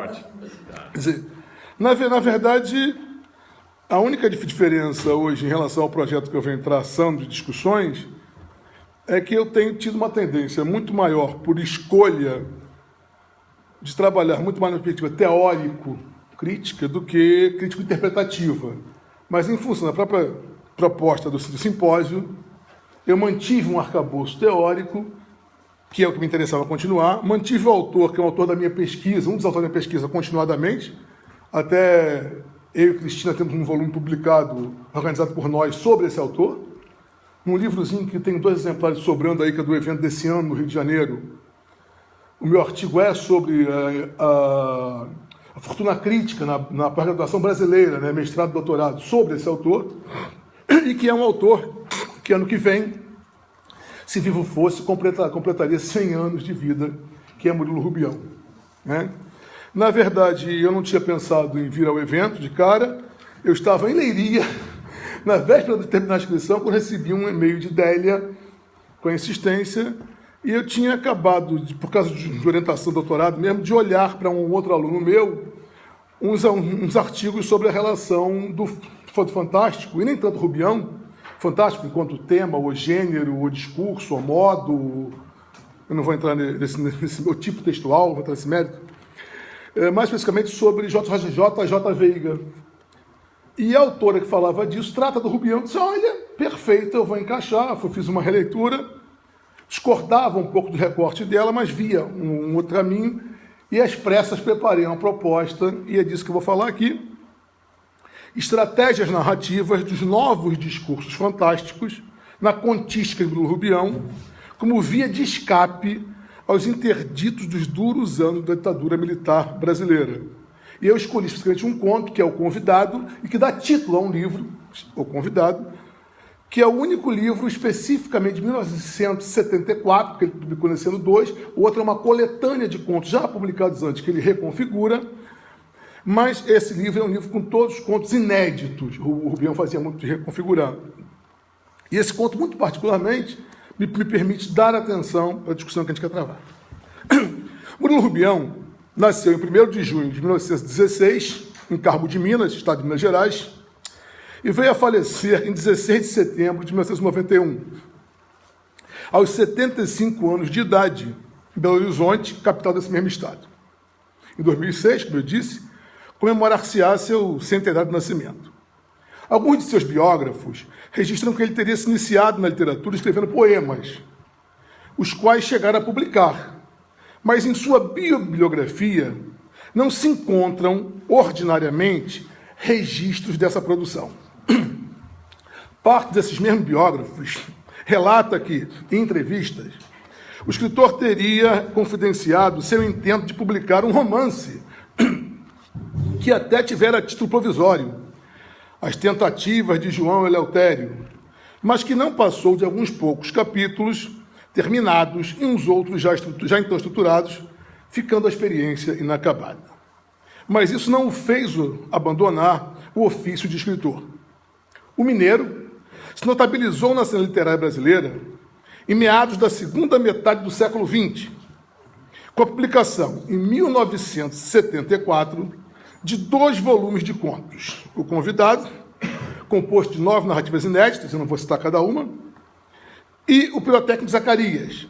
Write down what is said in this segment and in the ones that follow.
Pode. Quer dizer, na verdade, a única diferença hoje em relação ao projeto que eu venho traçando de discussões é que eu tenho tido uma tendência muito maior por escolha de trabalhar muito mais na perspectiva teórico-crítica do que crítico-interpretativa. Mas, em função da própria proposta do simpósio, eu mantive um arcabouço teórico, que é o que me interessava continuar, mantive o autor, que é o autor da minha pesquisa, um dos autores da minha pesquisa, continuadamente, até eu e Cristina temos um volume publicado, organizado por nós, sobre esse autor, um livrozinho que tem 2 exemplares sobrando aí, que é do evento desse ano, no Rio de Janeiro. O meu artigo é sobre a fortuna crítica na pós-graduação brasileira, né, mestrado e doutorado, sobre esse autor, e que é um autor que ano que vem, se vivo fosse, completaria 100 anos de vida, que é Murilo Rubião. Né? Na verdade, eu não tinha pensado em vir ao evento de cara, eu estava em Leiria, na véspera de terminar a inscrição, quando recebi um e-mail de Délia, com insistência, e eu tinha acabado, por causa de orientação do doutorado mesmo, de olhar para um outro aluno meu, uns artigos sobre a relação do Fantástico, e nem tanto Rubião, Fantástico enquanto tema, ou gênero, ou discurso, ou modo, eu não vou entrar nesse meu tipo textual, vou entrar nesse mérito, mais especificamente sobre J. Veiga. E a autora que falava disso trata do Rubião, disse, olha, perfeito, eu vou encaixar, eu fiz uma releitura, discordava um pouco do recorte dela, mas via um outro caminho, e às pressas preparei uma proposta, e é disso que eu vou falar aqui, estratégias narrativas dos novos discursos fantásticos na contística do Rubião, como via de escape aos interditos dos duros anos da ditadura militar brasileira. E eu escolhi especificamente um conto, que é O Convidado, e que dá título a um livro, O Convidado, que é o único livro especificamente de 1974, que ele publicou nesse ano 2, o outro é uma coletânea de contos já publicados antes, que ele reconfigura, mas esse livro é um livro com todos os contos inéditos. O Rubião fazia muito de reconfigurar. E esse conto, muito particularmente, me permite dar atenção à discussão que a gente quer travar. Murilo Rubião nasceu em 1º de junho de 1916, em Carmo de Minas, estado de Minas Gerais, e veio a falecer em 16 de setembro de 1991, aos 75 anos de idade, em Belo Horizonte, capital desse mesmo estado. Em 2006, como eu disse, comemorar-se-á seu centenário de nascimento. Alguns de seus biógrafos registram que ele teria se iniciado na literatura escrevendo poemas, os quais chegaram a publicar, mas em sua bibliografia não se encontram, ordinariamente, registros dessa produção. Parte desses mesmos biógrafos relata que, em entrevistas, o escritor teria confidenciado seu intento de publicar um romance que até tivera título provisório, As Tentativas de João Eleutério, mas que não passou de alguns poucos capítulos terminados e uns outros já então estruturados, ficando a experiência inacabada. Mas isso não o fez abandonar o ofício de escritor. O mineiro se notabilizou na cena literária brasileira em meados da segunda metade do século XX, com a publicação, em 1974, de 2 volumes de contos. O Convidado, composto de 9 narrativas inéditas, eu não vou citar cada uma, e o Pirotécnico Zacarias,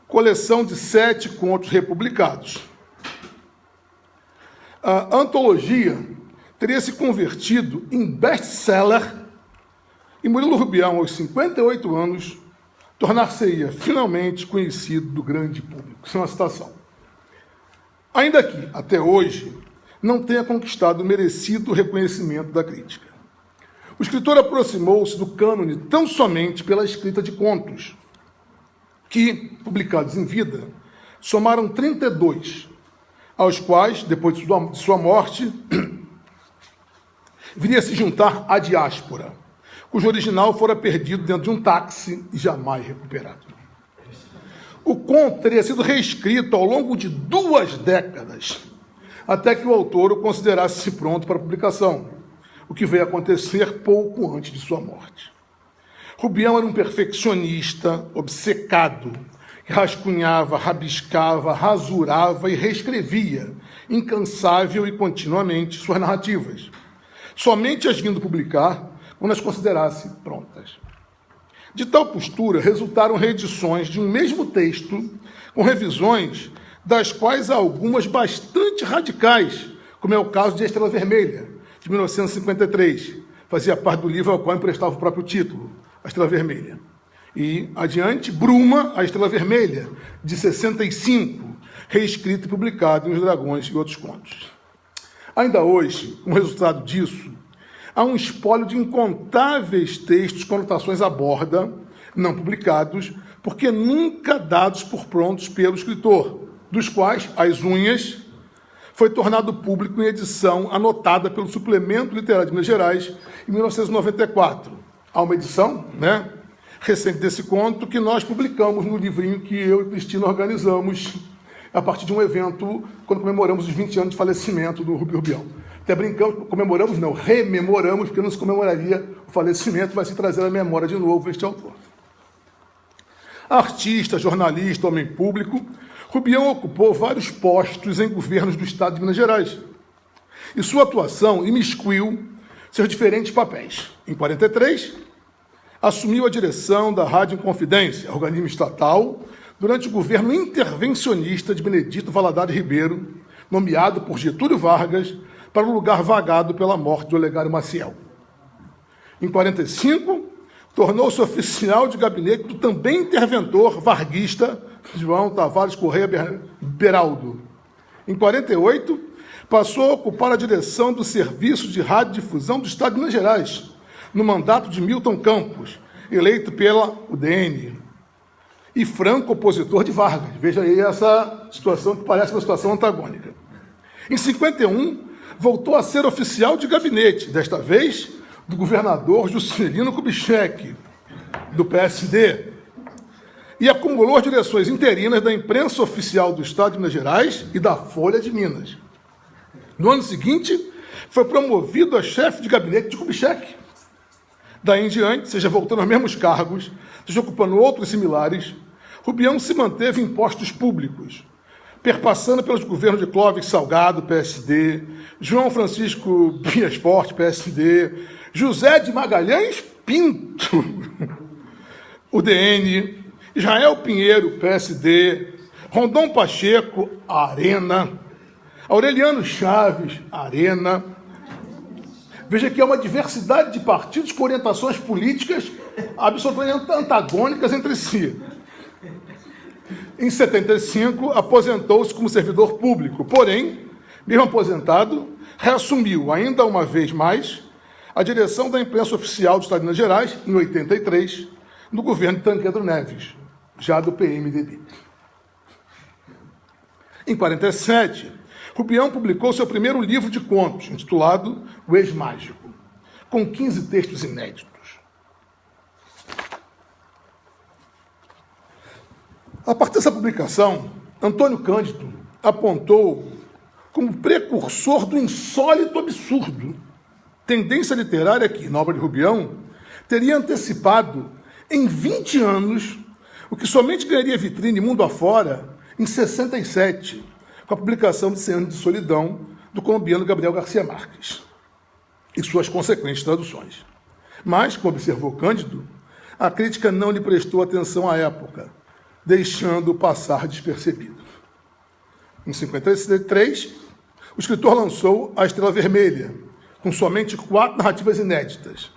coleção de 7 contos republicados. A antologia teria se convertido em best-seller e Murilo Rubião, aos 58 anos, tornar-se-ia finalmente conhecido do grande público. Isso é uma citação. Ainda que, até hoje, não tenha conquistado o merecido reconhecimento da crítica. O escritor aproximou-se do cânone tão somente pela escrita de contos, que, publicados em vida, somaram 32, aos quais, depois de sua morte, viria a se juntar a Diáspora, cujo original fora perdido dentro de um táxi e jamais recuperado. O conto teria sido reescrito ao longo de 2 décadas, até que o autor o considerasse pronto para publicação, o que veio acontecer pouco antes de sua morte. Rubião era um perfeccionista obcecado, que rascunhava, rabiscava, rasurava e reescrevia, incansável e continuamente suas narrativas, somente as vindo publicar quando as considerasse prontas. De tal postura, resultaram reedições de um mesmo texto com revisões, das quais há algumas bastante radicais, como é o caso de A Estrela Vermelha, de 1953. Fazia parte do livro ao qual emprestava o próprio título, A Estrela Vermelha. E, adiante, Bruma, A Estrela Vermelha, de 65, reescrito e publicado em Os Dragões e Outros Contos. Ainda hoje, como resultado disso, há um espólio de incontáveis textos com anotações à borda, não publicados, porque nunca dados por prontos pelo escritor, dos quais As Unhas foi tornado público em edição anotada pelo Suplemento Literário de Minas Gerais, em 1994. Há uma edição, recente desse conto, que nós publicamos no livrinho que eu e Cristina organizamos a partir de um evento, quando comemoramos os 20 anos de falecimento do Rubem Rubião. Até brincamos, comemoramos, não, rememoramos, porque não se comemoraria o falecimento, vai se trazer à memória de novo este autor. Artista, jornalista, homem público, Rubião ocupou vários postos em governos do Estado de Minas Gerais. E sua atuação imiscuiu seus diferentes papéis. Em 1943, assumiu a direção da Rádio Inconfidência, organismo estatal, durante o governo intervencionista de Benedito Valadares Ribeiro, nomeado por Getúlio Vargas para o lugar vagado pela morte do Olegário Maciel. Em 1945, tornou-se oficial de gabinete do também interventor varguista João Tavares Correia Beraldo. Em 1948, passou a ocupar a direção do Serviço de Radiodifusão do Estado de Minas Gerais, no mandato de Milton Campos, eleito pela UDN, e franco opositor de Vargas. Veja aí essa situação que parece uma situação antagônica. Em 1951, voltou a ser oficial de gabinete, desta vez do governador Juscelino Kubitschek, do PSD, e acumulou direções interinas da imprensa oficial do Estado de Minas Gerais e da Folha de Minas. No ano seguinte, foi promovido a chefe de gabinete de Kubitschek. Daí em diante, seja voltando aos mesmos cargos, seja ocupando outros similares, Rubião se manteve em postos públicos, perpassando pelos governos de Clóvis Salgado, PSD, João Francisco Bias Forte, PSD, José de Magalhães Pinto, UDN, Israel Pinheiro, PSD, Rondon Pacheco, Arena, Aureliano Chaves, Arena. Veja que há uma diversidade de partidos com orientações políticas absolutamente antagônicas entre si. Em 1975, aposentou-se como servidor público, porém, mesmo aposentado, reassumiu, ainda uma vez mais, a direção da imprensa oficial do Estado de Minas Gerais, em 1983, no governo de Tancredo Neves, já do PMDB. Em 1947, Rubião publicou seu primeiro livro de contos, intitulado O Ex-Mágico, com 15 textos inéditos. A partir dessa publicação, Antônio Cândido apontou como precursor do insólito absurdo, tendência literária que, na obra de Rubião, teria antecipado em 20 anos o que somente ganharia vitrine mundo afora em 67, com a publicação de 100 Anos de Solidão, do colombiano Gabriel Garcia Marques, e suas consequentes traduções. Mas, como observou Cândido, a crítica não lhe prestou atenção à época, deixando-o passar despercebido. Em 1953, o escritor lançou A Estrela Vermelha, com somente 4 narrativas inéditas.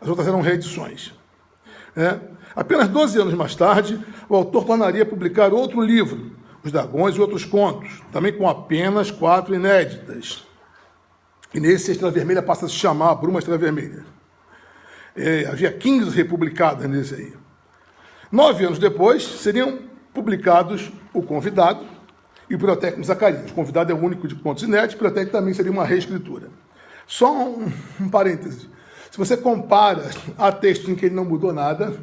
As outras eram reedições. Apenas 12 anos mais tarde, o autor tornaria a publicar outro livro, Os Dragões e Outros Contos, também com apenas 4 inéditas. E nesse, A Estrela Vermelha passa a se chamar Bruma Estrela Vermelha. Havia 15 republicadas nesse aí. 9 anos depois, seriam publicados O Convidado e o Pirotécnico Zacarias. O Convidado é o único de contos inéditos, o Pirotécnico também seria uma reescritura. Só um parêntese. Se você compara a textos em que ele não mudou nada,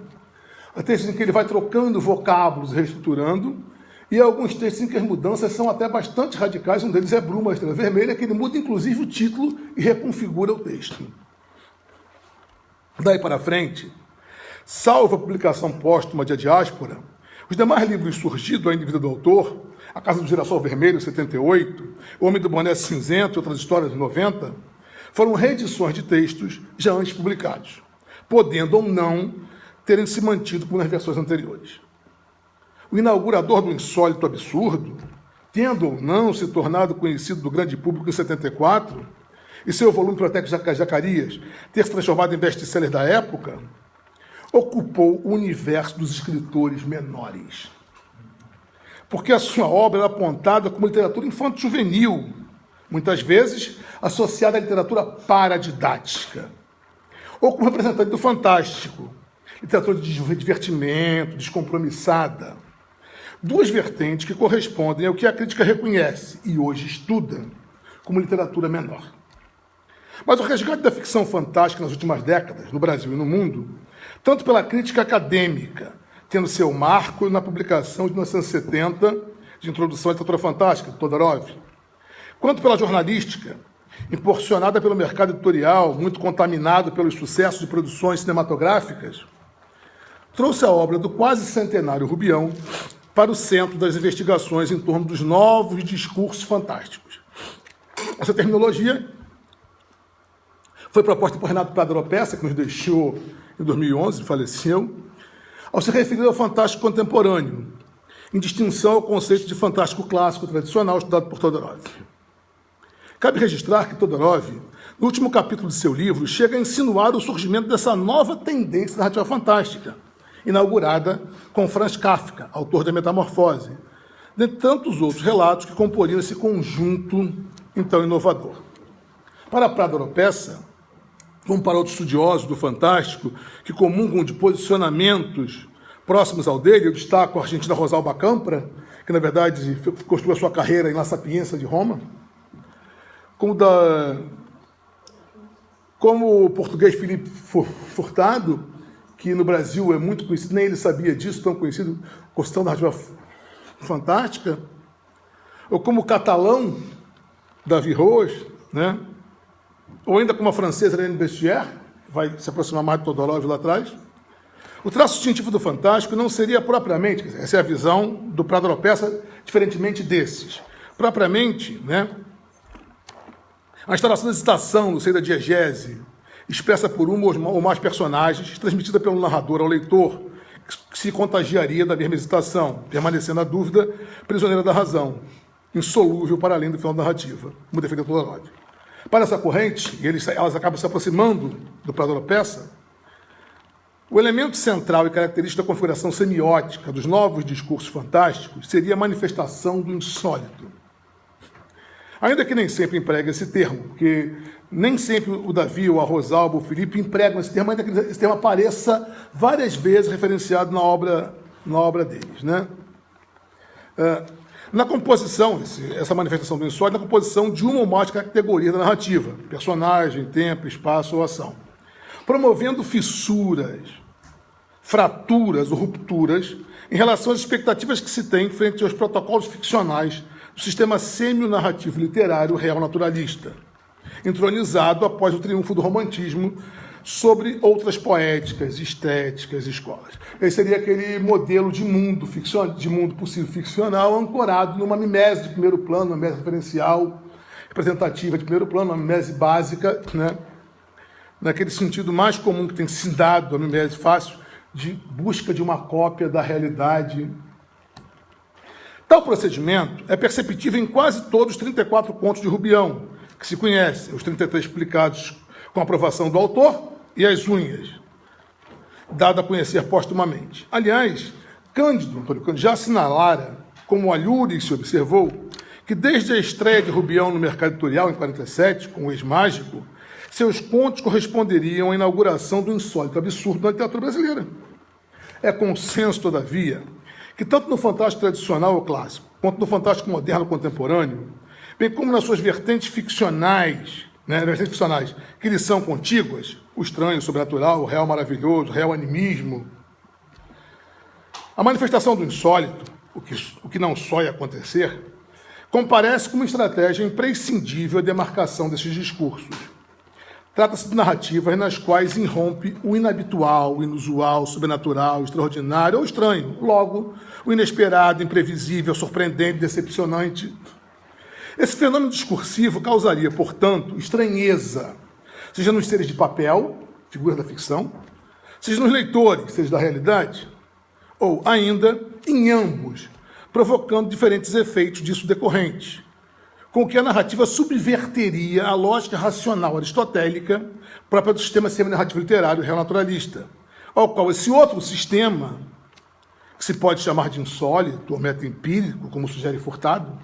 a textos em que ele vai trocando vocábulos, reestruturando, e alguns textos em que as mudanças são até bastante radicais, um deles é Bruma, a Estrela Vermelha, que ele muda inclusive o título e reconfigura o texto. Daí para frente, salvo a publicação póstuma de A Diáspora, Os demais livros surgidos ainda em vida do autor, A Casa do Girassol Vermelho, 78, O Homem do Boné Cinzento e Outras Histórias, 90, foram reedições de textos já antes publicados, podendo ou não terem se mantido por nas versões anteriores. O inaugurador do insólito absurdo, tendo ou não se tornado conhecido do grande público em 74, e seu volume Proteco Zacarias ter se transformado em best-seller da época, ocupou o universo dos escritores menores. Porque a sua obra era apontada como literatura infanto-juvenil, muitas vezes associada à literatura paradidática, ou como representante do fantástico, literatura de divertimento, descompromissada. Duas vertentes que correspondem ao que a crítica reconhece e hoje estuda como literatura menor. Mas o resgate da ficção fantástica nas últimas décadas, no Brasil e no mundo, tanto pela crítica acadêmica, tendo seu marco na publicação de 1970 de Introdução à Literatura Fantástica, de Todorov, quanto pela jornalística, impulsionada pelo mercado editorial, muito contaminado pelos sucessos de produções cinematográficas, trouxe a obra do quase centenário Rubião para o centro das investigações em torno dos novos discursos fantásticos. Essa terminologia foi proposta por Renato Prado Oropesa, que nos deixou em 2011, faleceu, ao se referir ao fantástico contemporâneo, em distinção ao conceito de fantástico clássico tradicional estudado por Todorov. Cabe registrar que Todorov, no último capítulo de seu livro, chega a insinuar o surgimento dessa nova tendência narrativa fantástica, inaugurada com Franz Kafka, autor da Metamorfose, dentre tantos outros relatos que comporiam esse conjunto então inovador. Para Prado Oropesa, como para outros estudiosos do fantástico, que comungam de posicionamentos próximos ao dele, eu destaco a argentina Rosalba Campra, que na verdade construiu a sua carreira em La Sapienza de Roma, como o português Felipe Furtado, que no Brasil é muito conhecido, nem ele sabia disso, tão conhecido, questão narrativa fantástica, ou como o catalão Davi Roche, né? Ou ainda como a francesa Helene Bestier, que vai se aproximar mais de Todorov lá atrás. O traço distintivo do fantástico não seria propriamente, essa é a visão do Prado Oropesa, diferentemente desses, propriamente, né, a instalação da excitação no seio da diegese, expressa por um ou mais personagens, transmitida pelo narrador ao leitor, que se contagiaria da mesma excitação, permanecendo a dúvida prisioneira da razão, insolúvel para além do final da narrativa, como defendeu Todorov. Para essa corrente, e elas acabam se aproximando do Prado Oropesa, o elemento central e característico da configuração semiótica dos novos discursos fantásticos seria a manifestação do insólito. Ainda que nem sempre empregue esse termo, porque nem sempre o Davi, ou a Rosalba, ou o Felipe empregam esse termo, ainda que esse termo apareça várias vezes referenciado na obra deles, né? Na composição, essa manifestação do insólito, na composição de uma ou mais categorias da narrativa, personagem, tempo, espaço ou ação, promovendo fissuras, fraturas ou rupturas em relação às expectativas que se tem frente aos protocolos ficcionais do sistema semi-narrativo literário real naturalista, entronizado após o triunfo do romantismo sobre outras poéticas, estéticas e escolas. Esse seria aquele modelo de mundo possível ficcional ancorado numa mimese de primeiro plano, uma mimese referencial, representativa de primeiro plano, uma mimese básica, né? Naquele sentido mais comum que tem se dado a mimese fácil, de busca de uma cópia da realidade. Tal procedimento é perceptível em quase todos os 34 contos de Rubião, que se conhecem, os 33 publicados com a aprovação do autor e as unhas, dado a conhecer postumamente. Aliás, Antônio Cândido já assinalara, como o Alhuri se observou, que desde a estreia de Rubião no mercado editorial, em 47, com o Ex-Mágico, seus contos corresponderiam à inauguração do insólito absurdo na literatura brasileira. É consenso, todavia, que tanto no fantástico tradicional ou clássico, quanto no fantástico moderno contemporâneo, bem como nas suas vertentes ficcionais, que lhes são contíguas, o estranho, o sobrenatural, o real maravilhoso, o real animismo, a manifestação do insólito, o que não só ia acontecer, comparece como estratégia imprescindível à demarcação desses discursos, Trata-se de narrativas nas quais irrompe o inabitual, o inusual, o sobrenatural, o extraordinário ou estranho. Logo, o inesperado, imprevisível, surpreendente, decepcionante. Esse fenômeno discursivo causaria, portanto, estranheza, seja nos seres de papel, figuras da ficção, seja nos leitores, seja da realidade, ou ainda em ambos, provocando diferentes efeitos disso decorrentes, com que a narrativa subverteria a lógica racional aristotélica própria do sistema semi-narrativo literário real naturalista, ao qual esse outro sistema, que se pode chamar de insólito ou meta-empírico, como sugere Furtado,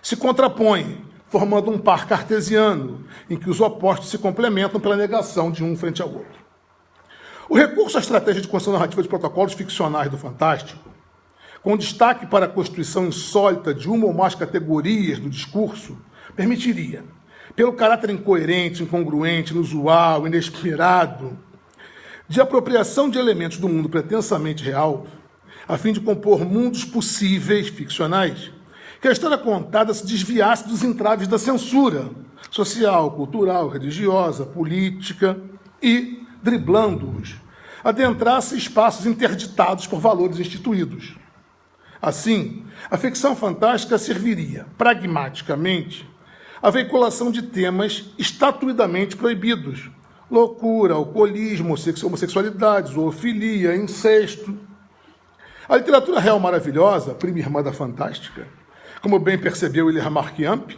se contrapõe, formando um par cartesiano, em que os opostos se complementam pela negação de um frente ao outro. O recurso à estratégia de construção narrativa de protocolos ficcionais do fantástico, com destaque para a constituição insólita de uma ou mais categorias do discurso, permitiria, pelo caráter incoerente, incongruente, inusual, inesperado, de apropriação de elementos do mundo pretensamente real, a fim de compor mundos possíveis, ficcionais, que a história contada se desviasse dos entraves da censura social, cultural, religiosa, política e, driblando-os, adentrasse espaços interditados por valores instituídos. Assim, a ficção fantástica serviria, pragmaticamente, à veiculação de temas estatuidamente proibidos: loucura, alcoolismo, homossexualidade, zoofilia, incesto. A literatura real maravilhosa, prima irmã da fantástica, como bem percebeu William Marquiamp,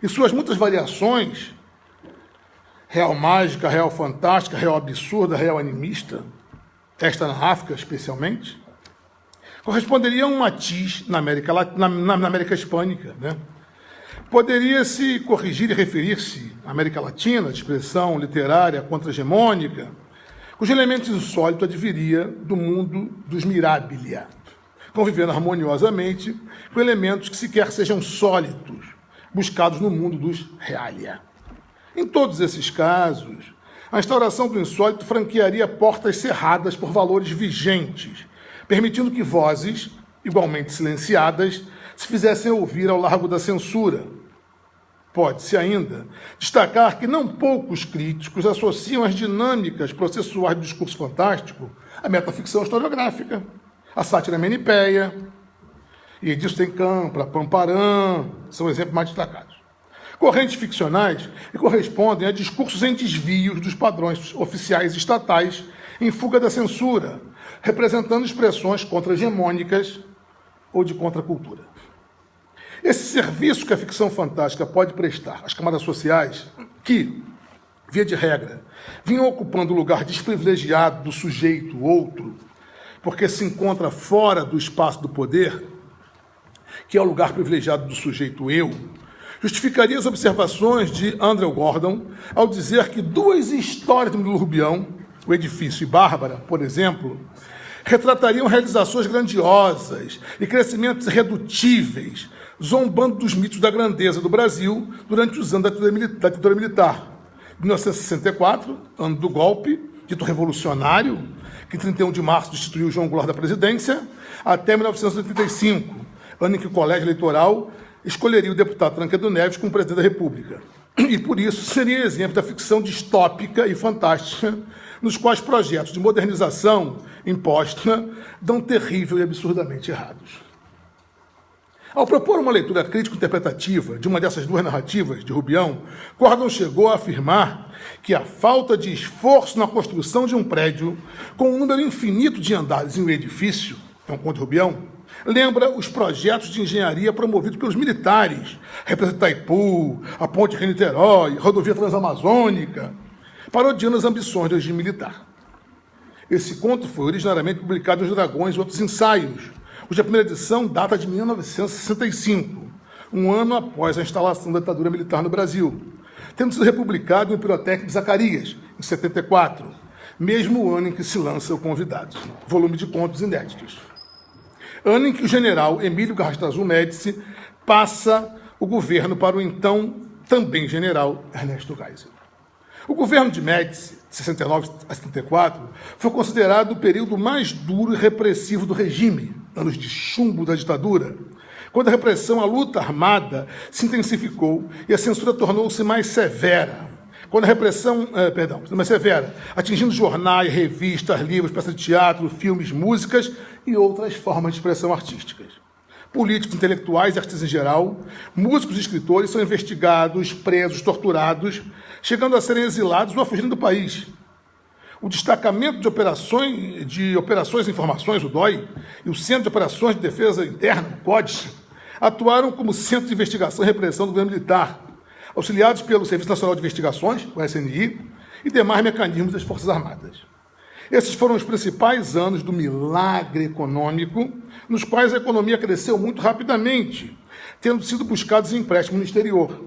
e suas muitas variações, real mágica, real fantástica, real absurda, real animista, esta na África especialmente, corresponderia a um matiz na América Hispânica, né? Poderia-se corrigir e referir-se à América Latina, de expressão literária contra-hegemônica, cujo elemento insólito adviria do mundo dos mirabilia, convivendo harmoniosamente com elementos que sequer sejam sólidos, buscados no mundo dos realia. Em todos esses casos, a instauração do insólito franquearia portas cerradas por valores vigentes, permitindo que vozes, igualmente silenciadas, se fizessem ouvir ao largo da censura. Pode-se ainda destacar que não poucos críticos associam as dinâmicas processuais do discurso fantástico à metaficção historiográfica, à sátira menipéia, e disso tem Campra, Pamparã, são exemplos mais destacados. Correntes ficcionais que correspondem a discursos em desvios dos padrões oficiais estatais em fuga da censura, representando expressões contra-hegemônicas ou de contracultura. Esse serviço que a ficção fantástica pode prestar às camadas sociais, que, via de regra, vinham ocupando o lugar desprivilegiado do sujeito outro, porque se encontra fora do espaço do poder, que é o lugar privilegiado do sujeito eu, justificaria as observações de Andrew Gordon ao dizer que duas histórias do Murilo Rubião, O Edifício e Bárbara, por exemplo, retratariam realizações grandiosas e crescimentos irredutíveis, zombando dos mitos da grandeza do Brasil durante os anos da ditadura militar. De 1964, ano do golpe, dito revolucionário, que em 31 de março destituiu João Goulart da presidência, até 1985, ano em que o colégio eleitoral escolheria o deputado Tancredo Neves como presidente da República. E, por isso, seria exemplo da ficção distópica e fantástica, nos quais projetos de modernização imposta dão terrível e absurdamente errados. Ao propor uma leitura crítico-interpretativa de uma dessas duas narrativas de Rubião, Gordon chegou a afirmar que a falta de esforço na construção de um prédio com um número infinito de andares em um edifício, é um conto de Rubião, lembra os projetos de engenharia promovidos pelos militares, represa Itaipu, a ponte Rio-Niterói, a rodovia transamazônica, parodiando as ambições do regime militar. Esse conto foi originariamente publicado nos Dragões e Outros Ensaios, cuja primeira edição data de 1965, um ano após a instalação da ditadura militar no Brasil, tendo sido republicado no Pirotécnico de Zacarias, em 74, mesmo ano em que se lança O Convidado, volume de contos inéditos. Ano em que o general Emílio Garrastazu Médici passa o governo para o então também general Ernesto Geisel. O governo de Médici, de 69 a 74, foi considerado o período mais duro e repressivo do regime, anos de chumbo da ditadura, quando a repressão à luta armada se intensificou e a censura tornou-se mais severa, quando a repressão, mais severa, atingindo jornais, revistas, livros, peças de teatro, filmes, músicas e outras formas de expressão artísticas. Políticos, intelectuais e artistas em geral, músicos e escritores são investigados, presos, torturados, chegando a serem exilados ou a fugirem do país. O destacamento de operações e informações, o DOI, e o Centro de Operações de Defesa Interna, o CODES, atuaram como centro de investigação e repressão do governo militar, auxiliados pelo Serviço Nacional de Investigações, o SNI, e demais mecanismos das Forças Armadas. Esses foram os principais anos do milagre econômico, nos quais a economia cresceu muito rapidamente, tendo sido buscados empréstimos no exterior.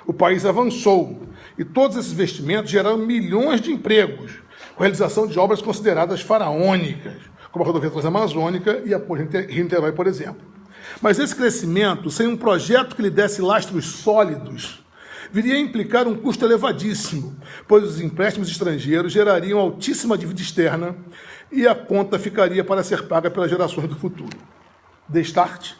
O país avançou, e todos esses investimentos geraram milhões de empregos, com a realização de obras consideradas faraônicas, como a rodovia transamazônica e a ponte Rio-Niterói, por exemplo. Mas esse crescimento, sem um projeto que lhe desse lastros sólidos, viria a implicar um custo elevadíssimo, pois os empréstimos estrangeiros gerariam altíssima dívida externa e a conta ficaria para ser paga pelas gerações do futuro. Destarte,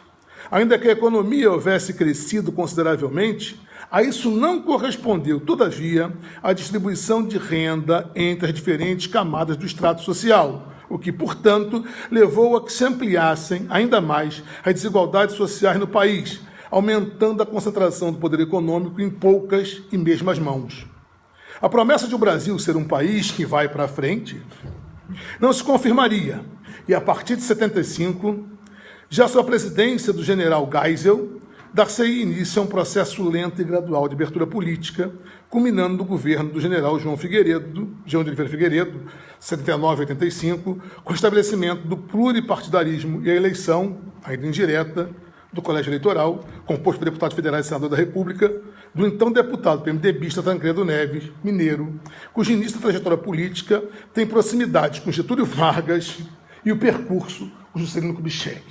ainda que a economia houvesse crescido consideravelmente, a isso não correspondeu, todavia, a distribuição de renda entre as diferentes camadas do estrato social, o que, portanto, levou a que se ampliassem ainda mais as desigualdades sociais no país, aumentando a concentração do poder econômico em poucas e mesmas mãos. A promessa de o Brasil ser um país que vai para frente não se confirmaria, e a partir de 75, já sob a presidência do general Geisel, dar-se-ia início a um processo lento e gradual de abertura política, culminando no governo do general João de Oliveira Figueiredo, 79 a 85, com o estabelecimento do pluripartidarismo e a eleição, ainda indireta, do Colégio Eleitoral, composto por deputados federais e senador da República, do então deputado PMDBista Tancredo Neves, mineiro, cujo início da trajetória política tem proximidade com Getúlio Vargas e o percurso com Juscelino Kubitschek.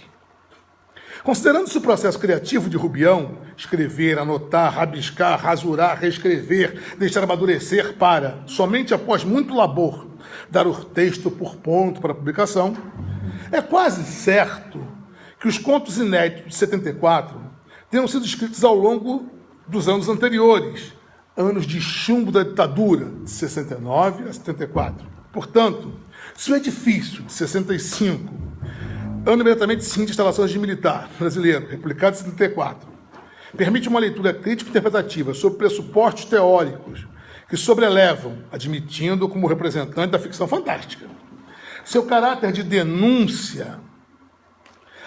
Considerando-se o processo criativo de Rubião, escrever, anotar, rabiscar, rasurar, reescrever, deixar amadurecer para, somente após muito labor, dar o texto por ponto para a publicação, é quase certo que os contos inéditos de 74 tenham sido escritos ao longo dos anos anteriores, anos de chumbo da ditadura, de 69 a 74. Portanto, se o edifício de 65, ano imediatamente seguinte à instalação de militar brasileiro, republicado de 74, permite uma leitura crítica e interpretativa sobre pressupostos teóricos que sobrelevam, admitindo como representante da ficção fantástica. Seu caráter de denúncia,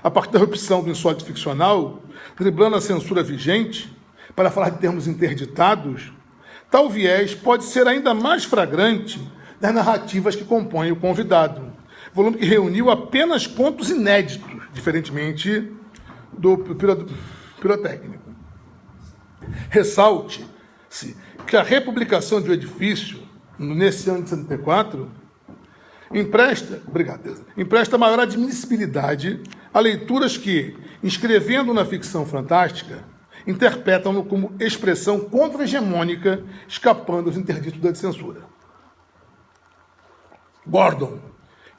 a partir da opção do insólito ficcional, driblando a censura vigente, para falar de termos interditados, tal viés pode ser ainda mais flagrante das narrativas que compõem o Convidado, volume que reuniu apenas contos inéditos, diferentemente do Pirotécnico. Ressalte-se que a republicação de O Edifício, nesse ano de 74, empresta maior admissibilidade a leituras que, inscrevendo na ficção fantástica, interpretam-no como expressão contra-hegemônica, escapando aos interditos da censura. Gordon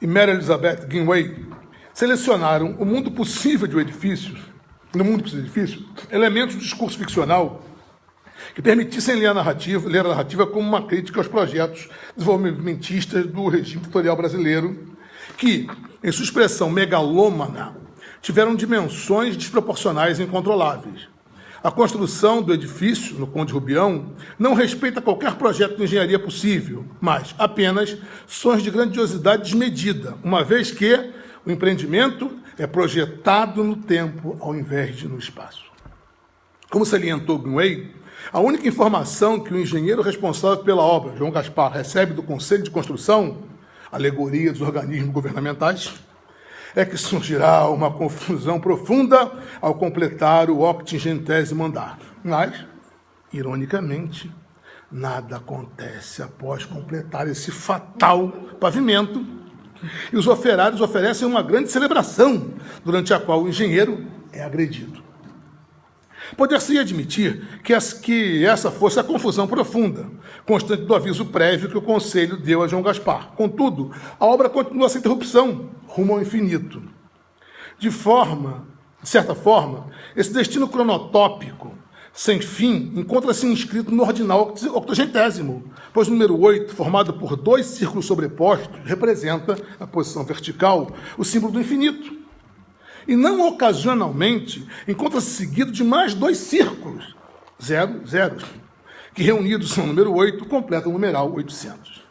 e Mary Elizabeth Greenway selecionaram no mundo possível de O Edifício, elementos do discurso ficcional que permitissem ler a narrativa como uma crítica aos projetos desenvolvimentistas do regime ditatorial brasileiro, que, em sua expressão megalômana, tiveram dimensões desproporcionais e incontroláveis. A construção do edifício, no Conde Rubião, não respeita qualquer projeto de engenharia possível, mas apenas sonhos de grandiosidade desmedida, uma vez que o empreendimento é projetado no tempo ao invés de no espaço. Como salientou Greenway, a única informação que o engenheiro responsável pela obra, João Gaspar, recebe do Conselho de Construção, alegoria dos organismos governamentais, é que surgirá uma confusão profunda ao completar o 80º andar. Mas, ironicamente, nada acontece após completar esse fatal pavimento e os operários oferecem uma grande celebração, durante a qual o engenheiro é agredido. Poder-se admitir que essa fosse a confusão profunda, constante do aviso prévio que o Conselho deu a João Gaspar. Contudo, a obra continua sem interrupção, rumo ao infinito. De certa forma, esse destino cronotópico sem fim, encontra-se inscrito no ordinal octogentésimo, pois o número 8, formado por 2 círculos sobrepostos, representa, na posição vertical, o símbolo do infinito. E não ocasionalmente, encontra-se seguido de mais 2 círculos, 0, 0, que reunidos são o número 8, completam o numeral 800.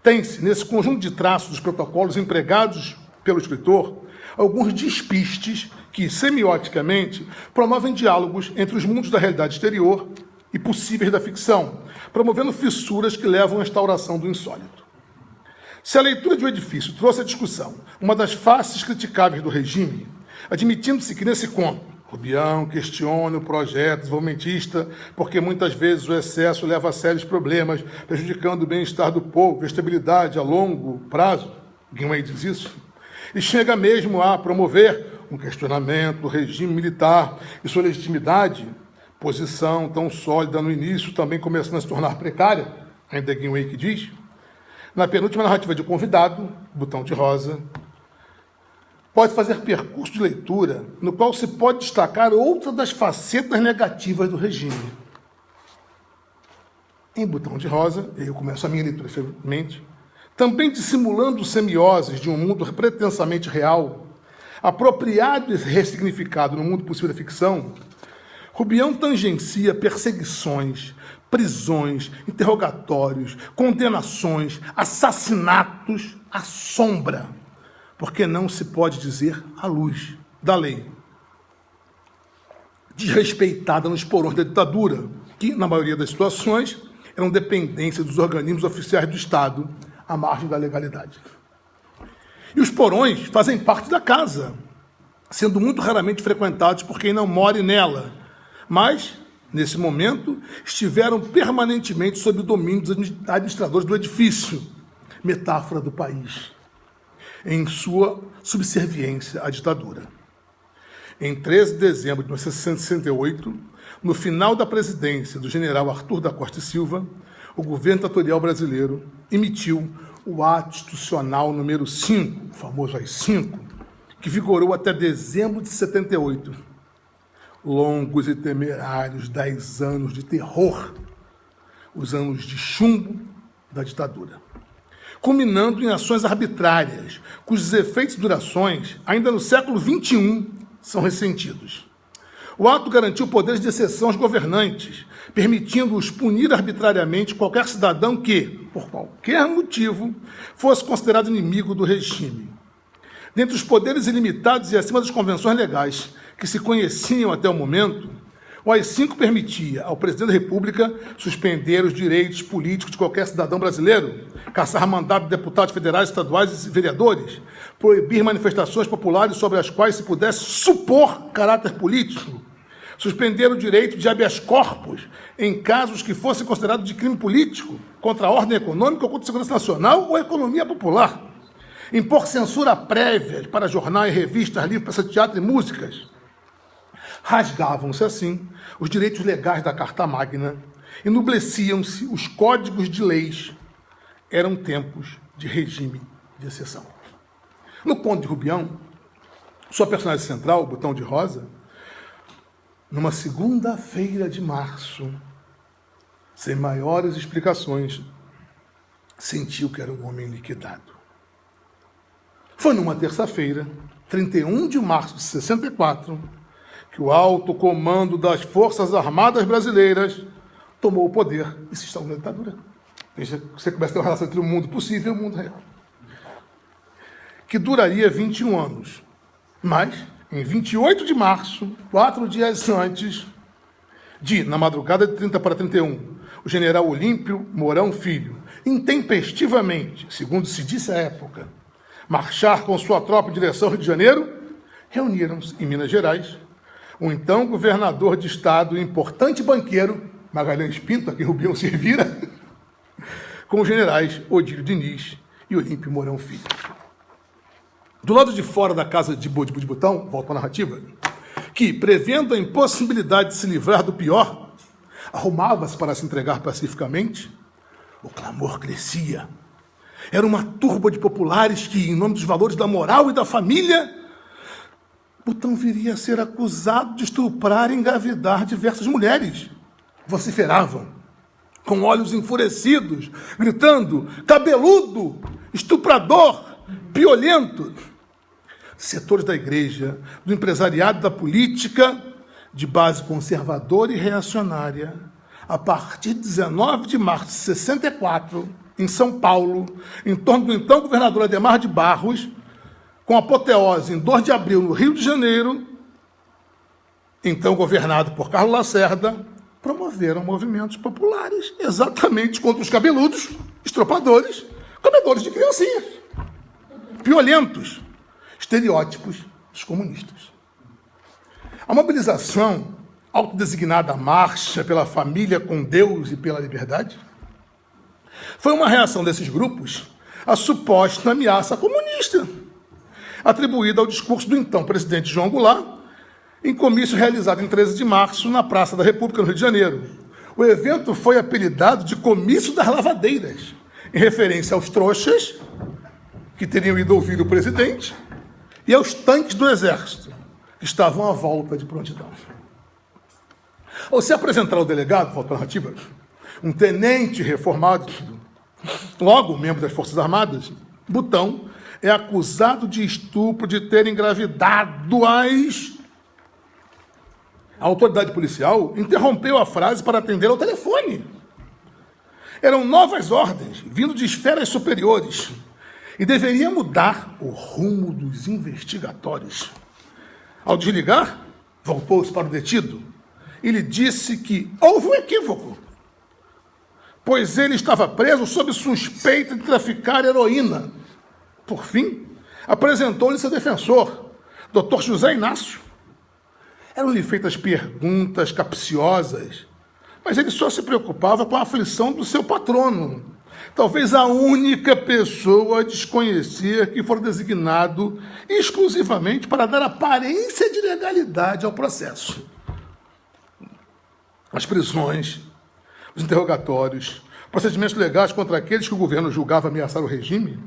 Tem-se, nesse conjunto de traços dos protocolos empregados pelo escritor, alguns despistes que, semioticamente, promovem diálogos entre os mundos da realidade exterior e possíveis da ficção, promovendo fissuras que levam à instauração do insólito. Se a leitura de O Edifício trouxe à discussão uma das faces criticáveis do regime, admitindo-se que nesse conto Rubião questiona o projeto desenvolvimentista porque muitas vezes o excesso leva a sérios problemas, prejudicando o bem-estar do povo, a estabilidade a longo prazo, Guimarães diz isso, e chega mesmo a promover um questionamento do regime militar e sua legitimidade, posição tão sólida no início, também começando a se tornar precária, ainda Guimarães que diz. Na penúltima narrativa de Convidado, Botão de Rosa, pode fazer percurso de leitura no qual se pode destacar outra das facetas negativas do regime. Em Botão de Rosa, eu começo a minha leitura, infelizmente, também dissimulando semioses de um mundo pretensamente real, apropriado e ressignificado no mundo possível da ficção, Rubião tangencia perseguições, prisões, interrogatórios, condenações, assassinatos à sombra, porque não se pode dizer à luz da lei, desrespeitada nos porões da ditadura, que, na maioria das situações, eram dependência dos organismos oficiais do Estado, à margem da legalidade. E os porões fazem parte da casa, sendo muito raramente frequentados por quem não more nela, mas, nesse momento, estiveram permanentemente sob o domínio dos administradores do edifício, metáfora do país, em sua subserviência à ditadura. Em 13 de dezembro de 1968, no final da presidência do general Arthur da Costa e Silva, o governo ditatorial brasileiro emitiu o Ato Institucional número 5, o famoso AI-5, que vigorou até dezembro de 78. Longos e temerários 10 anos de terror, os anos de chumbo da ditadura, culminando em ações arbitrárias, cujos efeitos e durações, ainda no século XXI, são ressentidos. O ato garantiu poderes de exceção aos governantes, permitindo-os punir arbitrariamente qualquer cidadão que, por qualquer motivo, fosse considerado inimigo do regime. Dentre os poderes ilimitados e acima das convenções legais que se conheciam até o momento, o AI-5 permitia ao presidente da República suspender os direitos políticos de qualquer cidadão brasileiro, caçar mandato de deputados federais, estaduais e vereadores, proibir manifestações populares sobre as quais se pudesse supor caráter político, suspender o direito de habeas corpus em casos que fossem considerados de crime político contra a ordem econômica ou contra a segurança nacional ou a economia popular, impor censura prévia para jornais, revistas, livros, peças de teatro e músicas. Rasgavam-se, assim, os direitos legais da Carta Magna, enubleciam-se os códigos de leis. Eram tempos de regime de exceção. No Conto de Rubião, sua personagem central, Botão de Rosa, numa segunda-feira de março, sem maiores explicações, sentiu que era um homem liquidado. Foi numa terça-feira, 31 de março de 64, que o alto comando das Forças Armadas Brasileiras tomou o poder e se instalou na ditadura. Veja, você começa a ter uma relação entre o mundo possível e o mundo real, que duraria 21 anos. Mas, em 28 de março, 4 dias antes na madrugada de 30 para 31, o general Olímpio Mourão Filho, intempestivamente, segundo se disse à época, marchar com sua tropa em direção ao Rio de Janeiro, reuniram-se em Minas Gerais o então governador de estado e importante banqueiro, Magalhães Pinto, a quem Rubião servira, com os generais Odílio Diniz e Olímpio Mourão Filho. Do lado de fora da casa de Botão, volta à narrativa, que, prevendo a impossibilidade de se livrar do pior, arrumava-se para se entregar pacificamente, o clamor crescia. Era uma turba de populares que, em nome dos valores da moral e da família, Butão viria a ser acusado de estuprar e engravidar diversas mulheres. Vociferavam, com olhos enfurecidos, gritando: cabeludo, estuprador, piolento. Setores da igreja, do empresariado, da política, de base conservadora e reacionária, a partir de 19 de março de 64, em São Paulo, em torno do então governador Adhemar de Barros, com apoteose em 2 de abril no Rio de Janeiro, então governado por Carlos Lacerda, promoveram movimentos populares exatamente contra os cabeludos, estropadores, comedores de criancinhas, violentos, estereótipos dos comunistas. A mobilização, autodesignada Marcha pela Família com Deus e pela Liberdade, foi uma reação desses grupos à suposta ameaça comunista, atribuída ao discurso do então presidente João Goulart, em comício realizado em 13 de março na Praça da República, no Rio de Janeiro. O evento foi apelidado de Comício das Lavadeiras, em referência aos trouxas que teriam ido ouvir o presidente e aos tanques do Exército, que estavam à volta de prontidão. Ao se apresentar ao delegado, volta à narrativa, um tenente reformado, logo membro das Forças Armadas, Butão é acusado de estupro, de ter engravidado as... A autoridade policial interrompeu a frase para atender ao telefone. Eram novas ordens, vindo de esferas superiores, e deveria mudar o rumo dos investigatórios. Ao desligar, voltou-se para o detido e lhe disse que houve um equívoco, pois ele estava preso sob suspeita de traficar heroína. Por fim, apresentou-lhe seu defensor, Dr. José Inácio. Eram-lhe feitas perguntas capciosas, mas ele só se preocupava com a aflição do seu patrono, talvez a única pessoa a desconhecer que for designado exclusivamente para dar aparência de legalidade ao processo. As prisões, os interrogatórios, procedimentos legais contra aqueles que o governo julgava ameaçar o regime,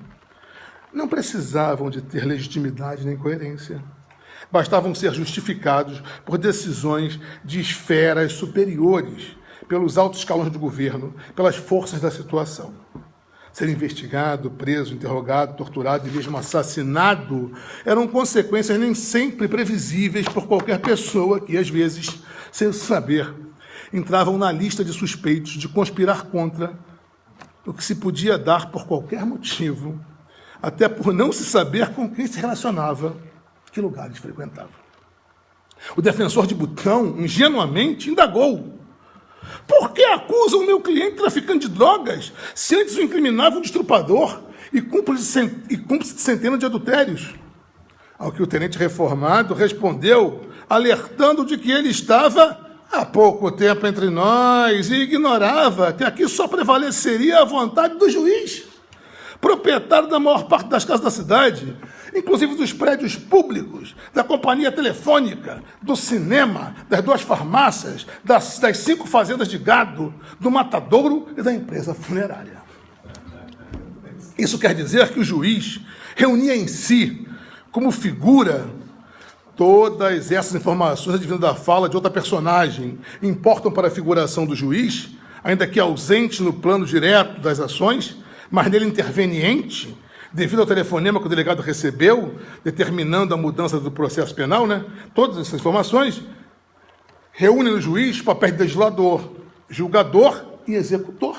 não precisavam de ter legitimidade nem coerência. Bastavam ser justificados por decisões de esferas superiores, pelos altos escalões do governo, pelas forças da situação. Ser investigado, preso, interrogado, torturado e mesmo assassinado eram consequências nem sempre previsíveis por qualquer pessoa que, às vezes, sem saber, entravam na lista de suspeitos de conspirar contra o que se podia dar por qualquer motivo, até por não se saber com quem se relacionava, que lugares frequentava. O defensor de Butão, ingenuamente, indagou: por que acusam o meu cliente traficante de drogas, se antes o incriminavam de estuprador e cúmplice de centenas de adultérios? Ao que o tenente reformado respondeu, alertando de que ele estava há pouco tempo entre nós e ignorava que aqui só prevaleceria a vontade do juiz, proprietário da maior parte das casas da cidade, inclusive dos prédios públicos, da companhia telefônica, do cinema, das 2 farmácias, das 5 fazendas de gado, do matadouro e da empresa funerária. Isso quer dizer que o juiz reunia em si, como figura, todas essas informações advindas da fala de outra personagem importam para a figuração do juiz, ainda que ausente no plano direto das ações, mas nele interveniente, devido ao telefonema que o delegado recebeu, determinando a mudança do processo penal, todas essas informações reúnem no juiz papéis de legislador, julgador e executor.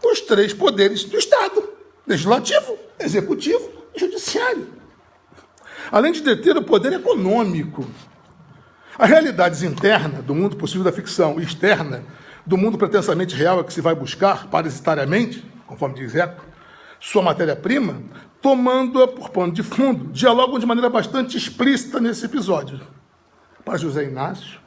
Os 3 poderes do Estado: legislativo, executivo e judiciário. Além de deter o poder econômico. As realidades interna do mundo possível da ficção e externa do mundo pretensamente real é que se vai buscar, parasitariamente, conforme diz Eco, sua matéria-prima, tomando-a por pano de fundo, dialogam de maneira bastante explícita nesse episódio. Para José Inácio,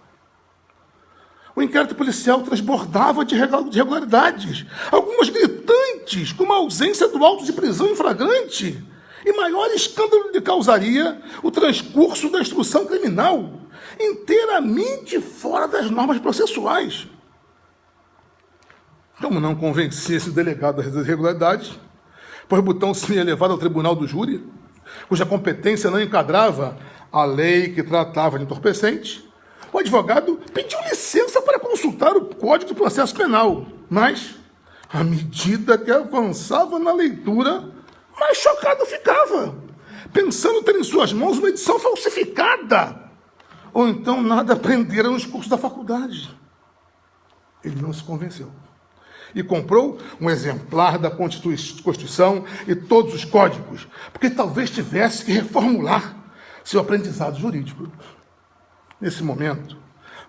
o inquérito policial transbordava de irregularidades, algumas gritantes, como a ausência do auto de prisão em flagrante, e maior escândalo lhe causaria o transcurso da instrução criminal, inteiramente fora das normas processuais. Como não convencesse o delegado das irregularidades, pois Butão seria levado ao tribunal do júri, cuja competência não enquadrava a lei que tratava de entorpecentes, o advogado pediu licença para consultar o Código de Processo Penal, mas, à medida que avançava na leitura, mais chocado ficava, pensando ter em suas mãos uma edição falsificada, ou então nada aprendera nos cursos da faculdade. Ele não se convenceu e comprou um exemplar da Constituição e todos os códigos, porque talvez tivesse que reformular seu aprendizado jurídico. Nesse momento,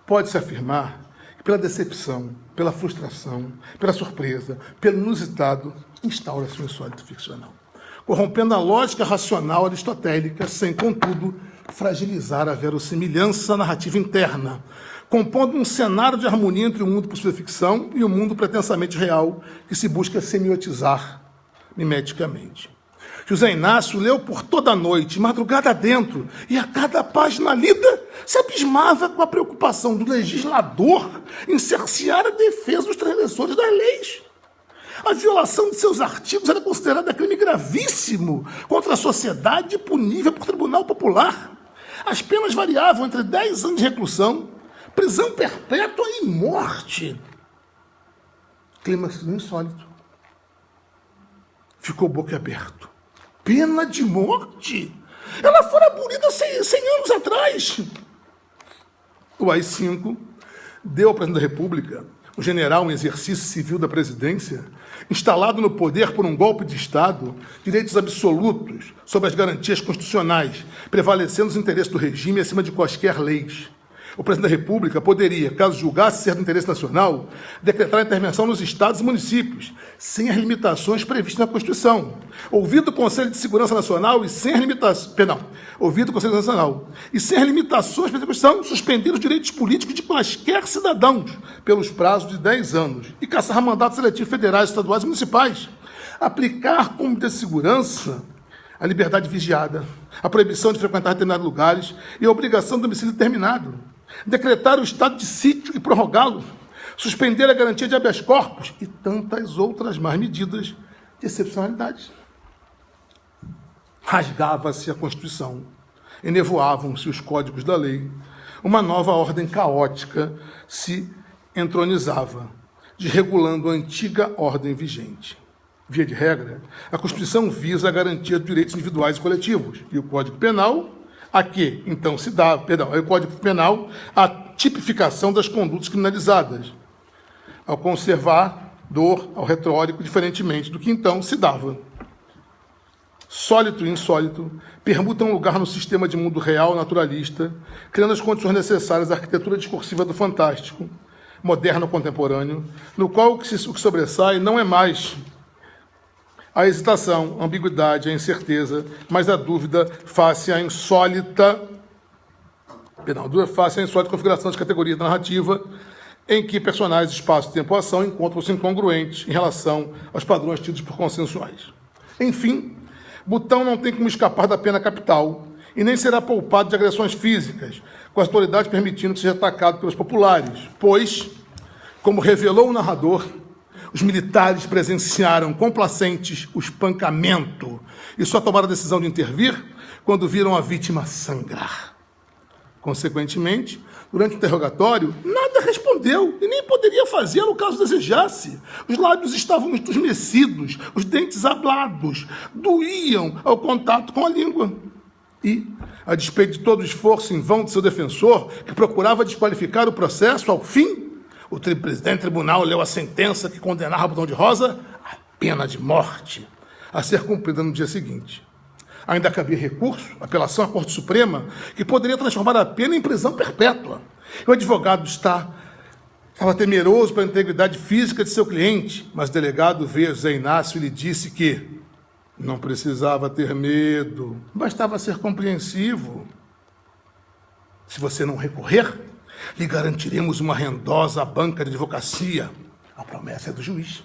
pode-se afirmar que pela decepção, pela frustração, pela surpresa, pelo inusitado, instaura-se um insólito ficcional, corrompendo a lógica racional aristotélica, sem, contudo, fragilizar a verossimilhança narrativa interna, compondo um cenário de harmonia entre o mundo possível ficção e o mundo pretensamente real, que se busca semiotizar mimeticamente. José Inácio leu por toda a noite, madrugada dentro, e a cada página lida se abismava com a preocupação do legislador em cercear a defesa dos transgressores das leis. A violação de seus artigos era considerada crime gravíssimo contra a sociedade, punível por tribunal popular. As penas variavam entre 10 anos de reclusão, prisão perpétua e morte. Clima insólito. Ficou boquiaberto. Pena de morte? Ela fora abolida 100 anos atrás. O AI-5 deu ao presidente da República, o general em exercício civil da presidência, instalado no poder por um golpe de Estado, direitos absolutos sobre as garantias constitucionais, prevalecendo os interesses do regime acima de quaisquer leis. O presidente da República poderia, caso julgasse ser do interesse nacional, decretar a intervenção nos estados e municípios, sem as limitações previstas na Constituição, ouvido o Conselho de Segurança Nacional e sem as limitações, ouvido o Conselho Nacional, e sem as limitações previstas na Constituição, suspender os direitos políticos de quaisquer cidadãos pelos prazos de 10 anos e caçar mandatos seletivos federais, estaduais e municipais, aplicar como de segurança a liberdade vigiada, a proibição de frequentar determinados lugares e a obrigação do domicílio determinado, decretar o estado de sítio e prorrogá-lo, suspender a garantia de habeas corpus e tantas outras mais medidas de excepcionalidade. Rasgava-se a Constituição, enevoavam-se os códigos da lei, uma nova ordem caótica se entronizava, desregulando a antiga ordem vigente. Via de regra, a Constituição visa a garantia dos direitos individuais e coletivos, e o Código Penal, a que, então, se dá, o Código Penal, a tipificação das condutas criminalizadas, ao conservador, ao retórico, diferentemente do que, então, se dava. Sólito e insólito, permutam lugar no sistema de mundo real naturalista, criando as condições necessárias à arquitetura discursiva do fantástico, moderno contemporâneo, no qual o que sobressai não é mais a hesitação, a ambiguidade, a incerteza, mas a dúvida face à insólita configuração de categoria narrativa em que personagens, espaço, tempo e ação encontram-se incongruentes em relação aos padrões tidos por consensuais. Enfim, Butão não tem como escapar da pena capital e nem será poupado de agressões físicas, com as autoridades permitindo que seja atacado pelos populares, pois, como revelou o narrador, os militares presenciaram complacentes o espancamento e só tomaram a decisão de intervir quando viram a vítima sangrar. Consequentemente, durante o interrogatório, nada respondeu e nem poderia fazê-lo caso desejasse. Os lábios estavam entumecidos, os dentes hablados, doíam ao contato com a língua. E, a despeito de todo o esforço em vão de seu defensor, que procurava desqualificar o processo, ao fim, o presidente do tribunal leu a sentença que condenava Botão de Rosa à pena de morte, a ser cumprida no dia seguinte. Ainda cabia recurso, apelação à Corte Suprema, que poderia transformar a pena em prisão perpétua. O advogado estava temeroso pela integridade física de seu cliente, mas o delegado veio a José Inácio e lhe disse que não precisava ter medo, bastava ser compreensivo. Se você não recorrer, lhe garantiremos uma rendosa banca de advocacia. A promessa é do juiz.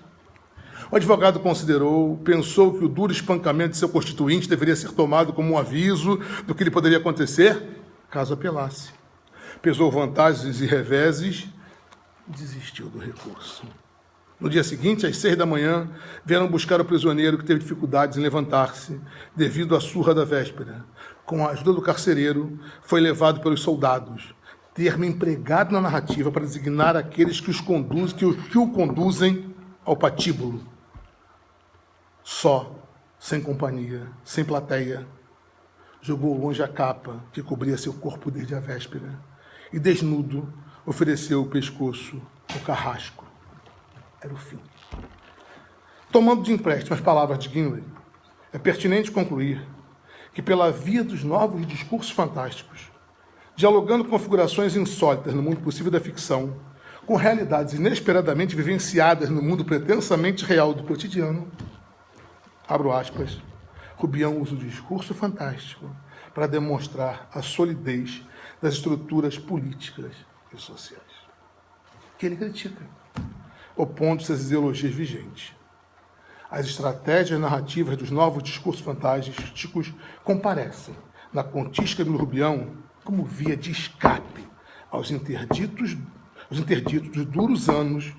O advogado considerou, pensou que o duro espancamento de seu constituinte deveria ser tomado como um aviso do que lhe poderia acontecer caso apelasse. Pesou vantagens e reveses, desistiu do recurso. No dia seguinte, às 6 da manhã, vieram buscar o prisioneiro que teve dificuldades em levantar-se, devido à surra da véspera. com a ajuda do carcereiro, foi levado pelos soldados, termo empregado na narrativa para designar aqueles que o conduzem ao patíbulo. Só, sem companhia, sem plateia, jogou longe a capa que cobria seu corpo desde a véspera e, desnudo, ofereceu o pescoço ao carrasco. Era o fim. Tomando de empréstimo as palavras de Gimli, é pertinente concluir que, pela via dos novos discursos fantásticos, dialogando com configurações insólitas no mundo possível da ficção, com realidades inesperadamente vivenciadas no mundo pretensamente real do cotidiano, abro aspas, Rubião usa o discurso fantástico para demonstrar a solidez das estruturas políticas e sociais, que ele critica, opondo-se às ideologias vigentes. As estratégias narrativas dos novos discursos fantásticos comparecem, na contística do Rubião, como via de escape aos interditos dos duros anos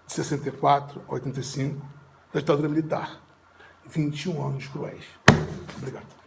de 64 a 85 da ditadura militar. 21 anos cruéis. Obrigado.